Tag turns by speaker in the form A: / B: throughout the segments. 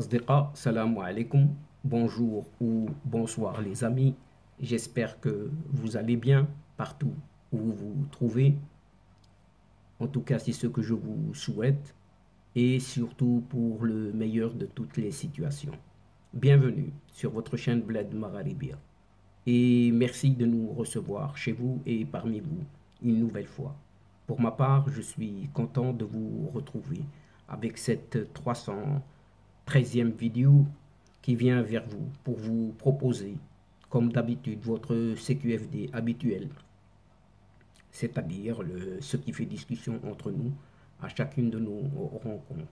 A: Asdiqa, salam alaikum, bonjour ou bonsoir les amis. J'espère que vous allez bien partout où vous vous trouvez. En tout cas, c'est ce que je vous souhaite et surtout pour le meilleur de toutes les situations. Bienvenue sur votre chaîne Bled Magharibia et merci de nous recevoir chez vous et parmi vous une nouvelle fois. Pour ma part, je suis content de vous retrouver avec cette 313e vidéo qui vient vers vous pour vous proposer, comme d'habitude, votre CQFD habituel, c'est-à-dire ce qui fait discussion entre nous à chacune de nos rencontres.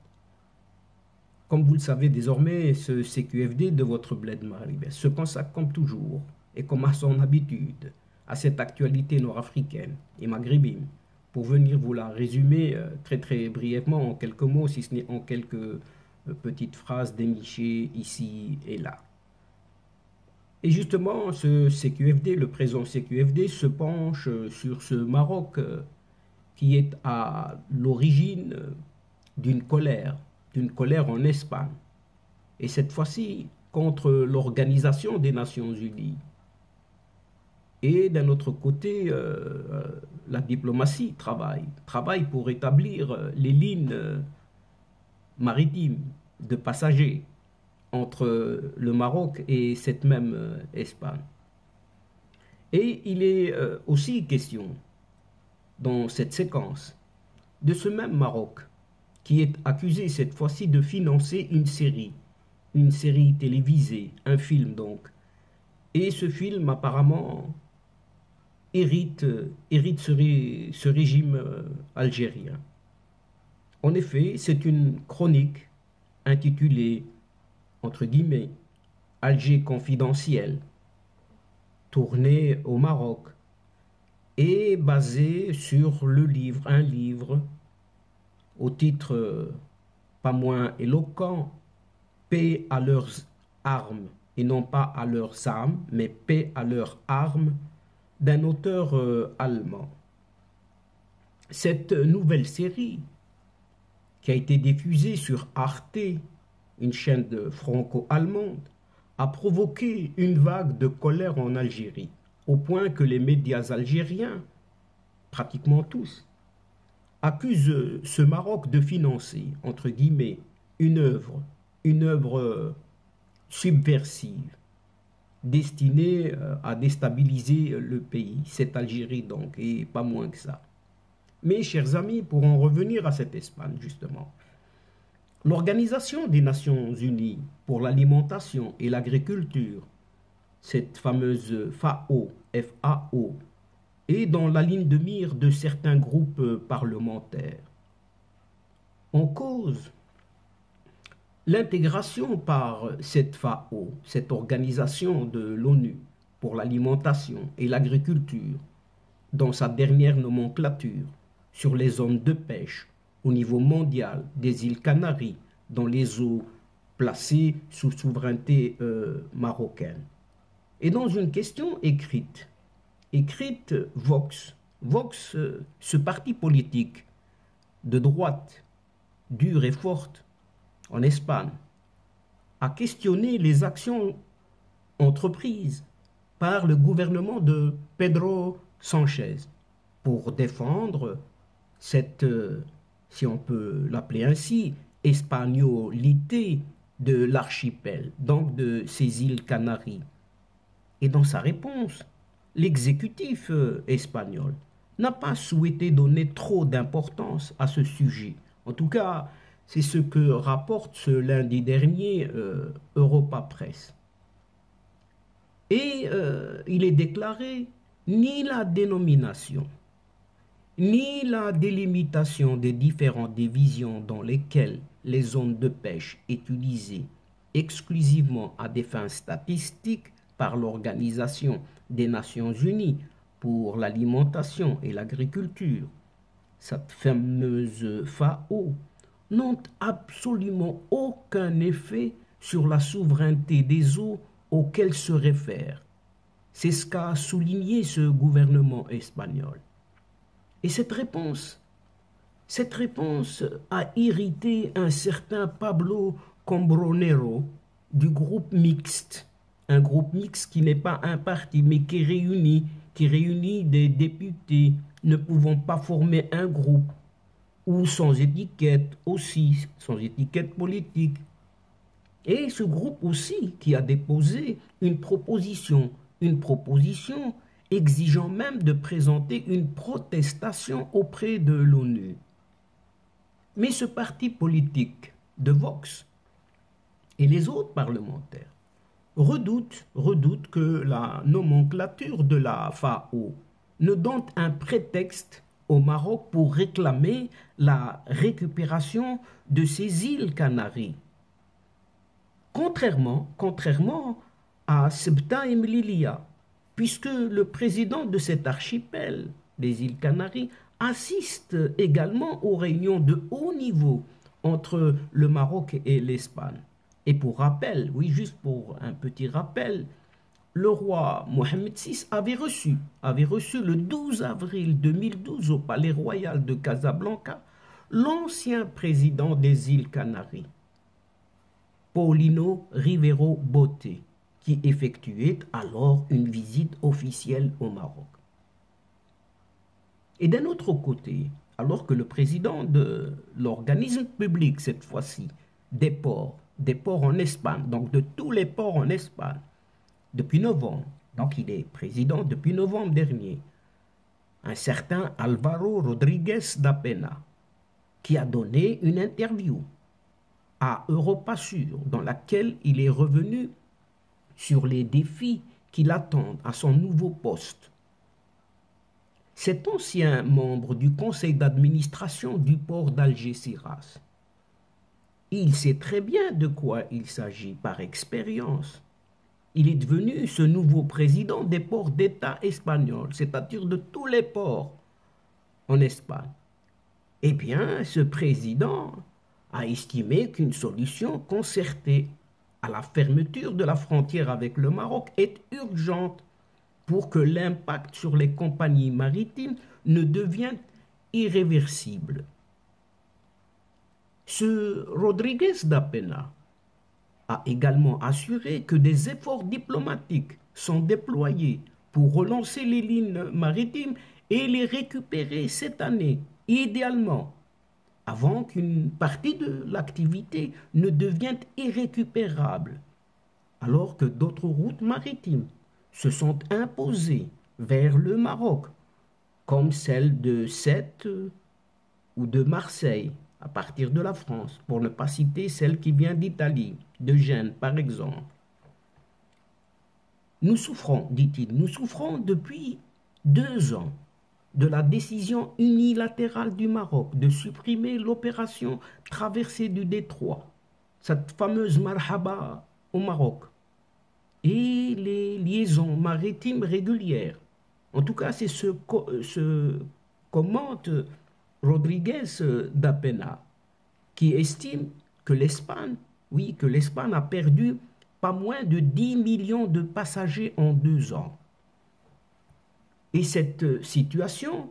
A: Comme vous le savez désormais, ce CQFD de votre Bled Magharibia se consacre comme toujours et comme à son habitude à cette actualité nord-africaine et maghrébine pour venir vous la résumer très brièvement en quelques mots, si ce n'est en quelques petites phrases dénichées ici et là. Et justement, ce CQFD, le présent CQFD, se penche sur ce Maroc qui est à l'origine d'une colère en Espagne. Et cette fois-ci, contre l'Organisation des Nations Unies. Et d'un autre côté, la diplomatie travaille pour établir les lignes maritimes de passagers entre le Maroc et cette même Espagne. Et il est aussi question, dans cette séquence, de ce même Maroc qui est accusé cette fois-ci de financer une série télévisée, un film donc. Et ce film apparemment hérite ce régime algérien. En effet, c'est une chronique intitulée, entre guillemets, Alger confidentiel, tournée au Maroc et basée sur un livre au titre pas moins éloquent, Paix à leurs armes, et non pas à leurs âmes, mais Paix à leurs armes, d'un auteur allemand. Cette nouvelle série, qui a été diffusée sur Arte, une chaîne franco-allemande, a provoqué une vague de colère en Algérie, au point que les médias algériens, pratiquement tous, accusent ce Maroc de financer, entre guillemets, une œuvre subversive, destinée à déstabiliser le pays, cette Algérie donc, et pas moins que ça. Mais, chers amis, pour en revenir à cette Espagne, justement, l'Organisation des Nations Unies pour l'alimentation et l'agriculture, cette fameuse FAO, FAO, est dans la ligne de mire de certains groupes parlementaires. En cause, l'intégration par cette FAO, cette organisation de l'ONU pour l'alimentation et l'agriculture, dans sa dernière nomenclature sur les zones de pêche au niveau mondial des îles Canaries, dans les eaux placées sous souveraineté marocaine. Et dans une question écrite Vox, ce parti politique de droite, dure et forte, en Espagne, a questionné les actions entreprises par le gouvernement de Pedro Sánchez pour défendre cette, si on peut l'appeler ainsi, espagnolité de l'archipel, donc de ces îles Canaries. Et dans sa réponse, l'exécutif espagnol n'a pas souhaité donner trop d'importance à ce sujet. En tout cas, c'est ce que rapporte ce lundi dernier Europa Press. Et il est déclaré ni la dénomination, ni la délimitation des différentes divisions dans lesquelles les zones de pêche utilisées exclusivement à des fins statistiques par l'Organisation des Nations Unies pour l'alimentation et l'agriculture, cette fameuse FAO, n'ont absolument aucun effet sur la souveraineté des eaux auxquelles se réfère. C'est ce qu'a souligné ce gouvernement espagnol. Et cette réponse a irrité un certain Pablo Combronero du groupe mixte. Un groupe mixte qui n'est pas un parti, mais qui réunit des députés ne pouvant pas former un groupe, ou sans étiquette aussi, sans étiquette politique. Et ce groupe aussi qui a déposé une proposition exigeant même de présenter une protestation auprès de l'ONU. Mais ce parti politique de Vox et les autres parlementaires redoutent que la nomenclature de la FAO ne donne un prétexte au Maroc pour réclamer la récupération de ces îles Canaries. Contrairement à Ceuta et Melilla, puisque le président de cet archipel des îles Canaries assiste également aux réunions de haut niveau entre le Maroc et l'Espagne. Et pour rappel, oui, juste pour un petit rappel, le roi Mohamed VI avait reçu le 12 avril 2012 au Palais Royal de Casablanca l'ancien président des îles Canaries, Paulino Rivero Bote, qui effectuait alors une visite officielle au Maroc. Et d'un autre côté, alors que le président de l'organisme public, cette fois-ci, des ports en Espagne, donc de tous les ports en Espagne, depuis novembre, donc il est président depuis novembre dernier, un certain Alvaro Rodriguez da Pena, qui a donné une interview à Europa Sur, dans laquelle il est revenu sur les défis qui l'attendent à son nouveau poste. Cet ancien membre du conseil d'administration du port d'Algeciras, il sait très bien de quoi il s'agit par expérience. Il est devenu ce nouveau président des ports d'État espagnols, c'est-à-dire de tous les ports en Espagne. Eh bien, ce président a estimé qu'une solution concertée à la fermeture de la frontière avec le Maroc est urgente pour que l'impact sur les compagnies maritimes ne devienne irréversible. Ce Rodriguez da Pena a également assuré que des efforts diplomatiques sont déployés pour relancer les lignes maritimes et les récupérer cette année, idéalement, avant qu'une partie de l'activité ne devienne irrécupérable, alors que d'autres routes maritimes se sont imposées vers le Maroc, comme celle de Sète ou de Marseille, à partir de la France, pour ne pas citer celle qui vient d'Italie, de Gênes par exemple. Nous souffrons, dit-il, nous souffrons depuis 2 ans de la décision unilatérale du Maroc de supprimer l'opération traversée du détroit, cette fameuse Marhaba au Maroc, et les liaisons maritimes régulières. En tout cas, c'est ce commente Rodriguez da Pena, qui estime que l'Espagne, a perdu pas moins de 10 millions de passagers en 2 ans. Et cette situation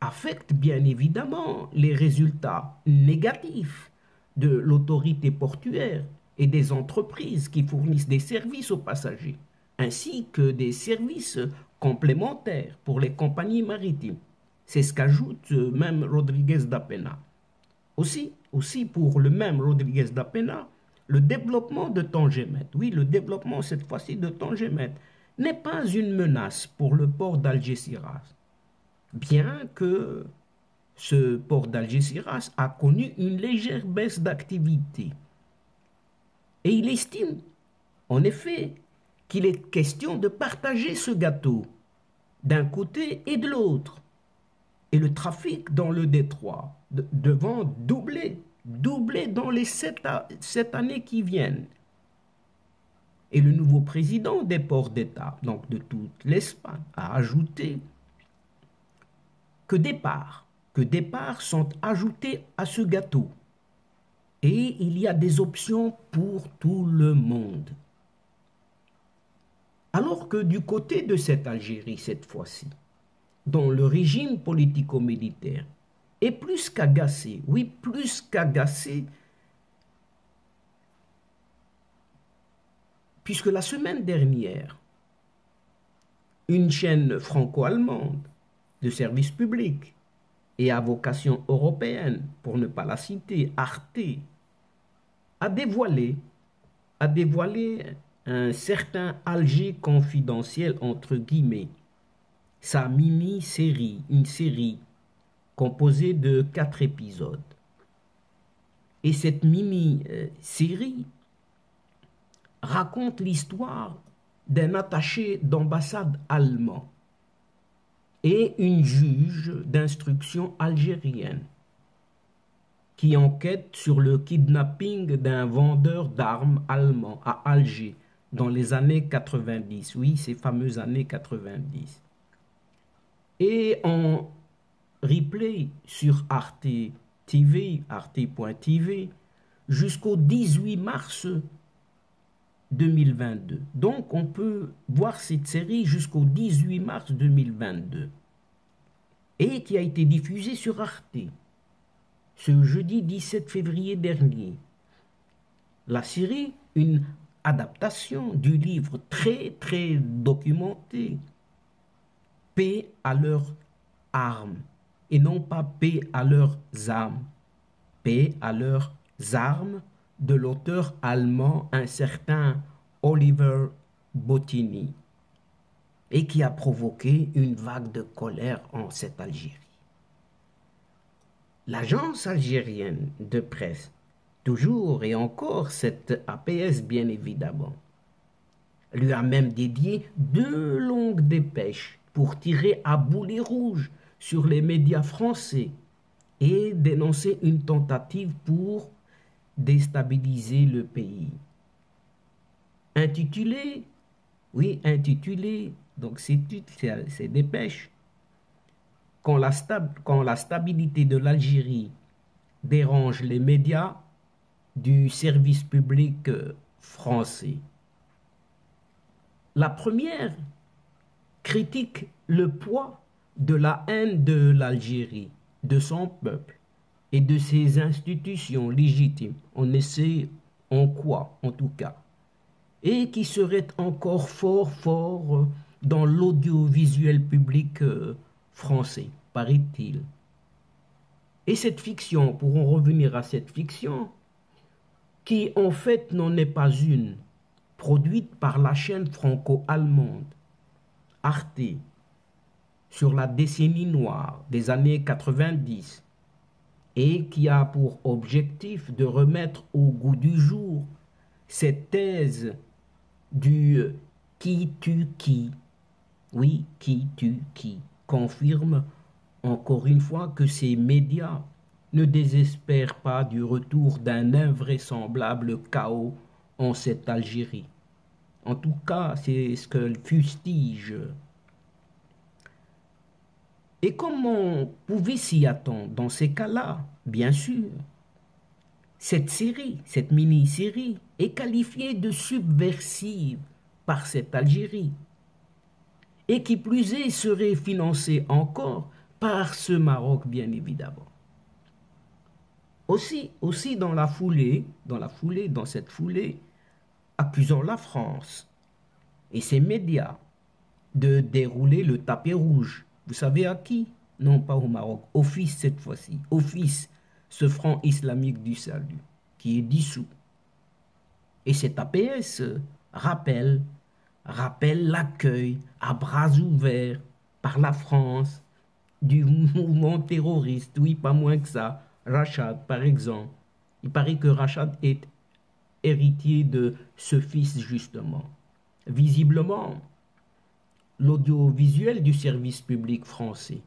A: affecte bien évidemment les résultats négatifs de l'autorité portuaire et des entreprises qui fournissent des services aux passagers, ainsi que des services complémentaires pour les compagnies maritimes. C'est ce qu'ajoute même Rodriguez da Pena. Aussi pour le même Rodriguez da Pena, le développement de Tangemet, le développement cette fois-ci de Tangemet, n'est pas une menace pour le port d'Algeciras, bien que ce port d'Algeciras a connu une légère baisse d'activité. Et il estime, en effet, qu'il est question de partager ce gâteau d'un côté et de l'autre. Et le trafic dans le détroit devant doubler dans les 7 années qui viennent. Et le nouveau président des ports d'État, donc de toute l'Espagne, a ajouté que des parts sont ajoutées à ce gâteau. Et il y a des options pour tout le monde. Alors que du côté de cette Algérie, cette fois-ci, dont le régime politico-militaire est plus qu'agacé, puisque la semaine dernière, une chaîne franco-allemande de service public et à vocation européenne, pour ne pas la citer, Arte, a dévoilé un certain Alger confidentiel, entre guillemets, sa mini-série, une série composée de 4 épisodes. Et cette mini-série raconte l'histoire d'un attaché d'ambassade allemand et une juge d'instruction algérienne qui enquête sur le kidnapping d'un vendeur d'armes allemand à Alger dans les années 90. Oui, ces fameuses années 90. Et en replay sur Arte TV, arte.tv, jusqu'au 18 mars 2022. Donc, on peut voir cette série jusqu'au 18 mars 2022 et qui a été diffusée sur Arte ce jeudi 17 février dernier. La série, une adaptation du livre très documenté, Paix à leurs armes, et non pas Paix à leurs âmes. Paix à leurs armes de l'auteur allemand, un certain Oliver Bottini, et qui a provoqué une vague de colère en cette Algérie. L'agence algérienne de presse, toujours et encore cette APS bien évidemment, lui a même dédié 2 longues dépêches pour tirer à boulet rouge sur les médias français et dénoncer une tentative pour déstabiliser le pays. Intitulé, donc ces dépêches, quand la stabilité de l'Algérie dérange les médias du service public français. La première critique le poids de la haine de l'Algérie, de son peuple et de ses institutions légitimes. On essaie en quoi, en tout cas. Et qui serait encore fort dans l'audiovisuel public français, paraît-il. Et cette fiction, pour en revenir à cette fiction, qui en fait n'en est pas une, produite par la chaîne franco-allemande Arte, sur la décennie noire des années 90, et qui a pour objectif de remettre au goût du jour cette thèse du qui tue qui. Oui, qui tue qui, confirme encore une fois que ces médias ne désespèrent pas du retour d'un invraisemblable chaos en cette Algérie. En tout cas, c'est ce qu'elle fustige. Et comme on pouvait s'y attendre dans ces cas-là, bien sûr, cette série, cette mini-série, est qualifiée de subversive par cette Algérie. Et qui plus est, serait financée encore par ce Maroc, bien évidemment. Aussi dans cette foulée, accusant la France et ses médias de dérouler le tapis rouge. Vous savez à qui? Non pas au Maroc, au fils cette fois-ci, au fils, ce Front islamique du salut, qui est dissous. Et cet APS rappelle l'accueil à bras ouverts par la France du mouvement terroriste, oui, pas moins que ça, Rachad par exemple. Il paraît que Rachad est héritier de ce fils justement. Visiblement, l'audiovisuel du service public français,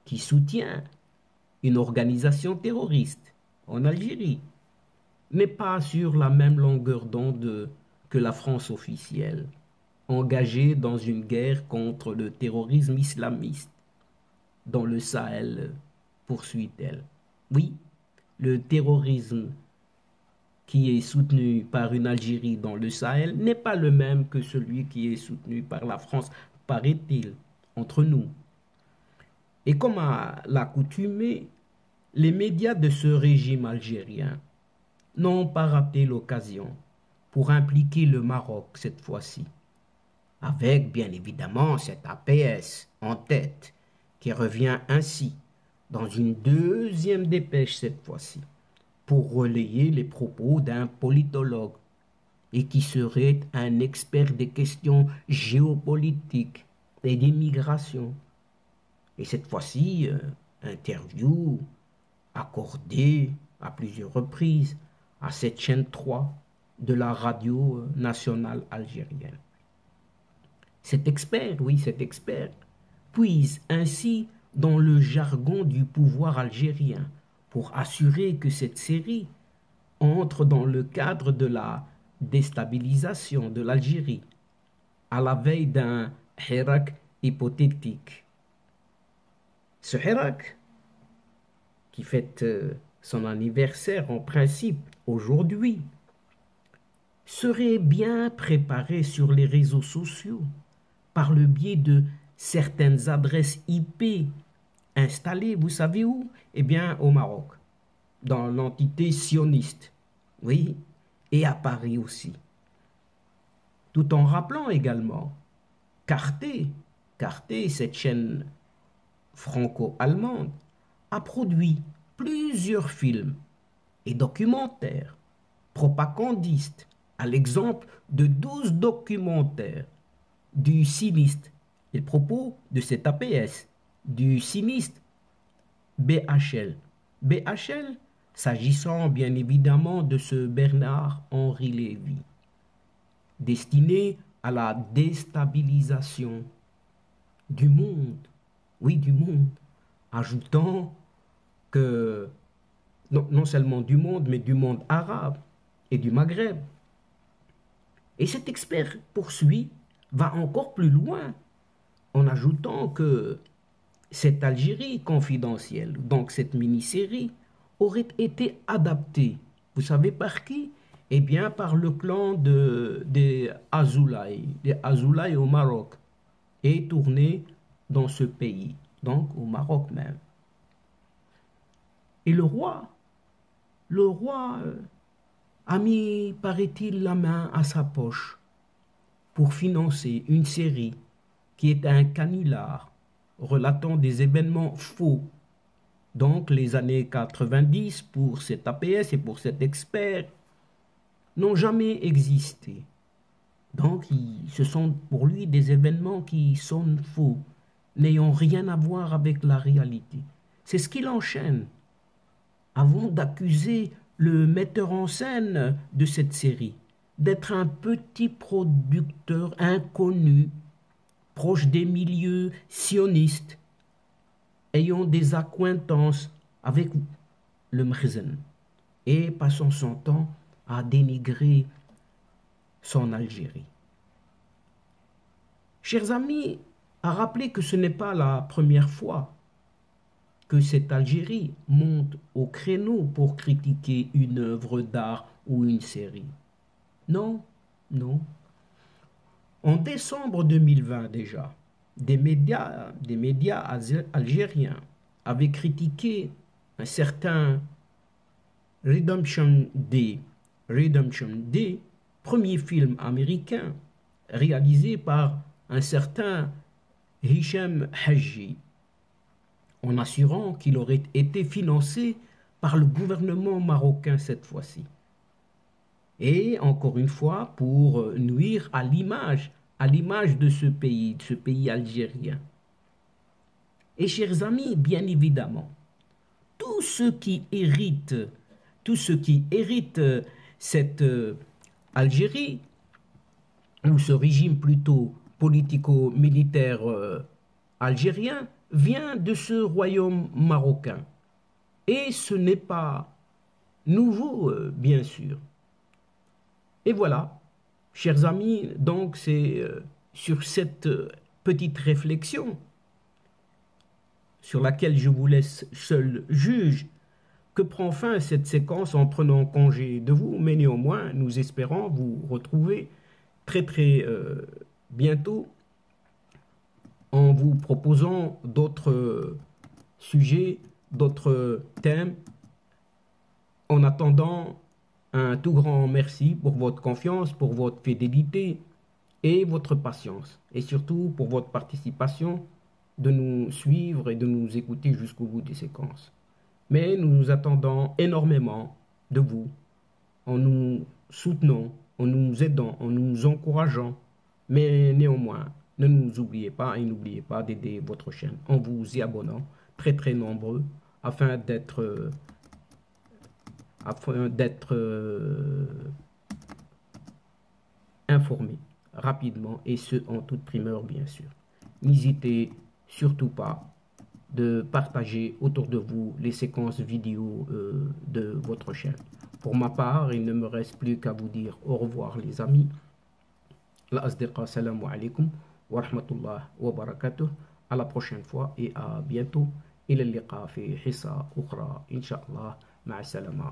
A: qui soutient une organisation terroriste en Algérie, n'est pas sur la même longueur d'onde que la France officielle, engagée dans une guerre contre le terrorisme islamiste dans le Sahel, poursuit-elle. Oui, le terrorisme qui est soutenu par une Algérie dans le Sahel n'est pas le même que celui qui est soutenu par la France, paraît-il, entre nous. Et comme à l'accoutumée, les médias de ce régime algérien n'ont pas raté l'occasion pour impliquer le Maroc cette fois-ci, avec bien évidemment cet APS en tête, qui revient ainsi dans une deuxième dépêche cette fois-ci, pour relayer les propos d'un politologue et qui serait un expert des questions géopolitiques et d'immigration. Et cette fois-ci, interview accordée à plusieurs reprises à cette chaîne 3 de la radio nationale algérienne. Cet expert, oui, cet expert, puise ainsi dans le jargon du pouvoir algérien pour assurer que cette série entre dans le cadre de la déstabilisation de l'Algérie à la veille d'un Hirak hypothétique. Ce Hirak, qui fête son anniversaire en principe aujourd'hui, serait bien préparé sur les réseaux sociaux par le biais de certaines adresses IP installées, vous savez où? Eh bien, au Maroc, dans l'entité sioniste, oui, et à Paris aussi. Tout en rappelant également qu'Arte, cette chaîne franco-allemande, a produit plusieurs films et documentaires propagandistes, à l'exemple de 12 documentaires du sinistre, les propos de cet APS, du sinistre BHL. BHL, s'agissant bien évidemment de ce Bernard-Henri Lévy, destiné à la déstabilisation du monde, oui, du monde, ajoutant que non seulement du monde, mais du monde arabe et du Maghreb. Et cet expert poursuit, va encore plus loin, en ajoutant que cette Algérie confidentielle, donc cette mini-série, aurait été adaptée, vous savez par qui? Eh bien par le clan des Azoulaï au Maroc, et tournée dans ce pays, donc au Maroc même. Et le roi a mis, paraît-il, la main à sa poche pour financer une série qui est un canular relatant des événements faux. Donc les années 90 pour cet APS et pour cet expert n'ont jamais existé. Donc ce sont pour lui des événements qui sonnent faux, n'ayant rien à voir avec la réalité. C'est ce qu'il enchaîne avant d'accuser le metteur en scène de cette série d'être un petit producteur inconnu, proche des milieux sionistes, ayant des accointances avec le Mrzen et passant son temps à dénigrer son Algérie. Chers amis, à rappeler que ce n'est pas la première fois que cette Algérie monte au créneau pour critiquer une œuvre d'art ou une série. Non, non. En décembre 2020 déjà, des médias algériens avaient critiqué un certain Redemption Day, premier film américain réalisé par un certain Hicham Hadji, en assurant qu'il aurait été financé par le gouvernement marocain cette fois-ci. Et encore une fois, pour nuire à l'image de ce pays algérien. Et chers amis, bien évidemment, tous ceux qui héritent cette Algérie, ou ce régime plutôt politico-militaire algérien, vient de ce royaume marocain. Et ce n'est pas nouveau, bien sûr. Et voilà, chers amis, donc c'est sur cette petite réflexion, sur laquelle je vous laisse seul juge, que prend fin cette séquence en prenant congé de vous, mais néanmoins, nous espérons vous retrouver très bientôt en vous proposant d'autres sujets, d'autres thèmes. En attendant, Un tout grand merci pour votre confiance, pour votre fidélité et votre patience. Et surtout pour votre participation de nous suivre et de nous écouter jusqu'au bout des séquences. Mais nous nous attendons énormément de vous en nous soutenant, en nous aidant, en nous encourageant. Mais néanmoins, ne nous oubliez pas et n'oubliez pas d'aider votre chaîne en vous y abonnant, très très nombreux, afin d'être informés rapidement et ce en toute primeur bien sûr. N'hésitez surtout pas de partager autour de vous les séquences vidéo de votre chaîne. Pour ma part, il ne me reste plus qu'à vous dire au revoir les amis. La asdiqa, salam alaikum wa rahmatullah wa barakatuh. À la prochaine fois et à bientôt. إلى اللقاء في حصة أخرى إن شاء الله مع السلامة.